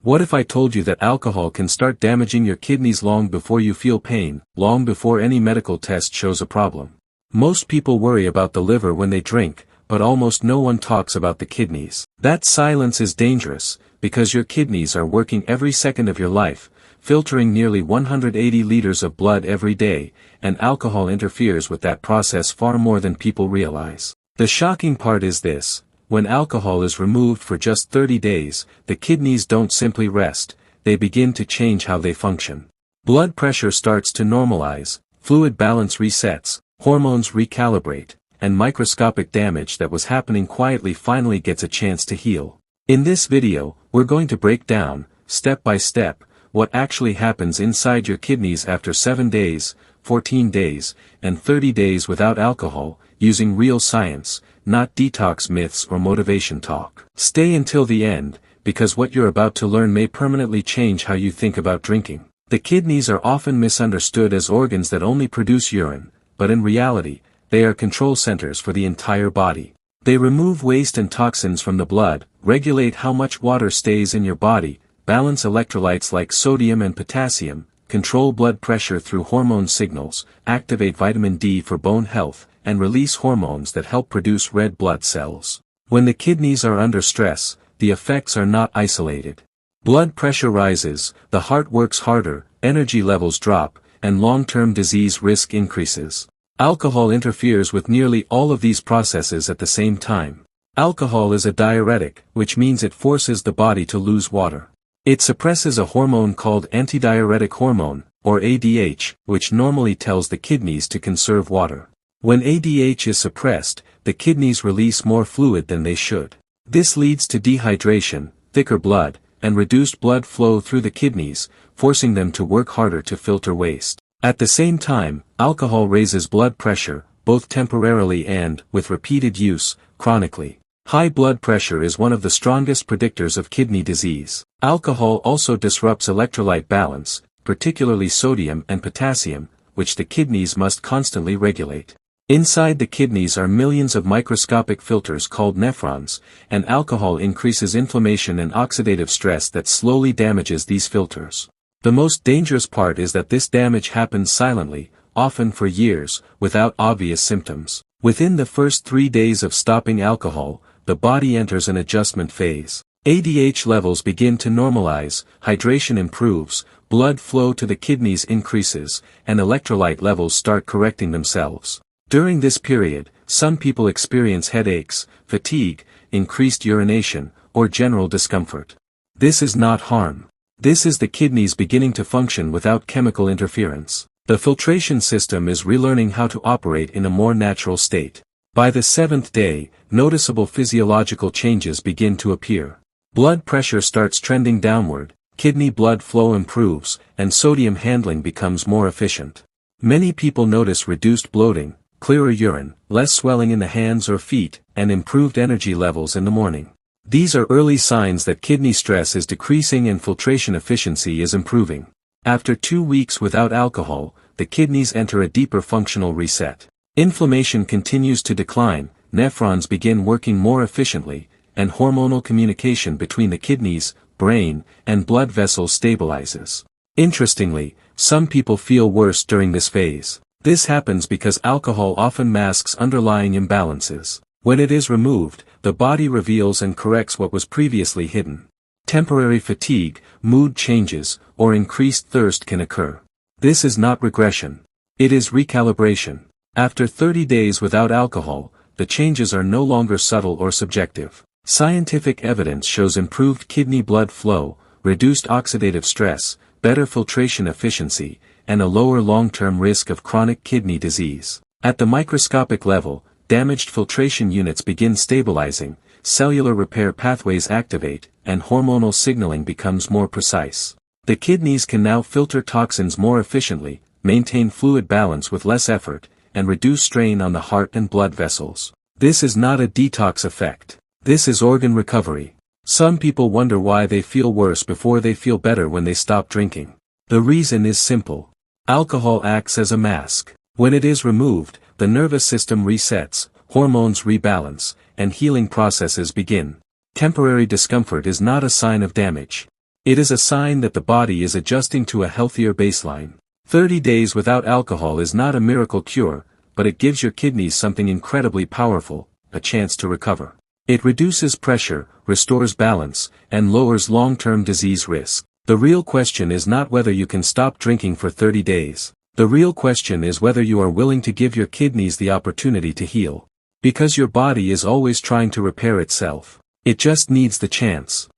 What if I told you that alcohol can start damaging your kidneys long before you feel pain, long before any medical test shows a problem? Most people worry about the liver when they drink, but almost no one talks about the kidneys. That silence is dangerous, because your kidneys are working every second of your life, filtering nearly 180 liters of blood every day, and alcohol interferes with that process far more than people realize. The shocking part is this: when alcohol is removed for just 30 days, the kidneys don't simply rest, they begin to change how they function. Blood pressure starts to normalize, fluid balance resets, hormones recalibrate, and microscopic damage that was happening quietly finally gets a chance to heal. In this video, we're going to break down, step by step, what actually happens inside your kidneys after 7 days, 14 days, and 30 days without alcohol, using real science, not detox myths or motivation talk. Stay until the end, because what you're about to learn may permanently change how you think about drinking. The kidneys are often misunderstood as organs that only produce urine, but in reality, they are control centers for the entire body. They remove waste and toxins from the blood, regulate how much water stays in your body, balance electrolytes like sodium and potassium, control blood pressure through hormone signals, activate vitamin D for bone health, and release hormones that help produce red blood cells. When the kidneys are under stress, the effects are not isolated. Blood pressure rises, the heart works harder, energy levels drop, and long-term disease risk increases. Alcohol interferes with nearly all of these processes at the same time. Alcohol is a diuretic, which means it forces the body to lose water. It suppresses a hormone called antidiuretic hormone, or ADH, which normally tells the kidneys to conserve water. When ADH is suppressed, the kidneys release more fluid than they should. This leads to dehydration, thicker blood, and reduced blood flow through the kidneys, forcing them to work harder to filter waste. At the same time, alcohol raises blood pressure, both temporarily and, with repeated use, chronically. High blood pressure is one of the strongest predictors of kidney disease. Alcohol also disrupts electrolyte balance, particularly sodium and potassium, which the kidneys must constantly regulate. Inside the kidneys are millions of microscopic filters called nephrons, and alcohol increases inflammation and oxidative stress that slowly damages these filters. The most dangerous part is that this damage happens silently, often for years, without obvious symptoms. Within the first 3 days of stopping alcohol, the body enters an adjustment phase. ADH levels begin to normalize, hydration improves, blood flow to the kidneys increases, and electrolyte levels start correcting themselves. During this period, some people experience headaches, fatigue, increased urination, or general discomfort. This is not harm. This is the kidneys beginning to function without chemical interference. The filtration system is relearning how to operate in a more natural state. By the 7th day, noticeable physiological changes begin to appear. Blood pressure starts trending downward, kidney blood flow improves, and sodium handling becomes more efficient. Many people notice reduced bloating, clearer urine, less swelling in the hands or feet, and improved energy levels in the morning. These are early signs that kidney stress is decreasing and filtration efficiency is improving. After 2 weeks without alcohol, the kidneys enter a deeper functional reset. Inflammation continues to decline, nephrons begin working more efficiently, and hormonal communication between the kidneys, brain, and blood vessels stabilizes. Interestingly, some people feel worse during this phase. This happens because alcohol often masks underlying imbalances. When it is removed, the body reveals and corrects what was previously hidden. Temporary fatigue, mood changes, or increased thirst can occur. This is not regression. It is recalibration. After 30 days without alcohol, the changes are no longer subtle or subjective. Scientific evidence shows improved kidney blood flow, reduced oxidative stress, better filtration efficiency, and a lower long-term risk of chronic kidney disease. At the microscopic level, damaged filtration units begin stabilizing, cellular repair pathways activate, and hormonal signaling becomes more precise. The kidneys can now filter toxins more efficiently, maintain fluid balance with less effort, and reduce strain on the heart and blood vessels. This is not a detox effect. This is organ recovery. Some people wonder why they feel worse before they feel better when they stop drinking. The reason is simple. Alcohol acts as a mask. When it is removed, the nervous system resets, hormones rebalance, and healing processes begin. Temporary discomfort is not a sign of damage. It is a sign that the body is adjusting to a healthier baseline. 30 days without alcohol is not a miracle cure, but it gives your kidneys something incredibly powerful, a chance to recover. It reduces pressure, restores balance, and lowers long-term disease risk. The real question is not whether you can stop drinking for 30 days. The real question is whether you are willing to give your kidneys the opportunity to heal. Because your body is always trying to repair itself. It just needs the chance.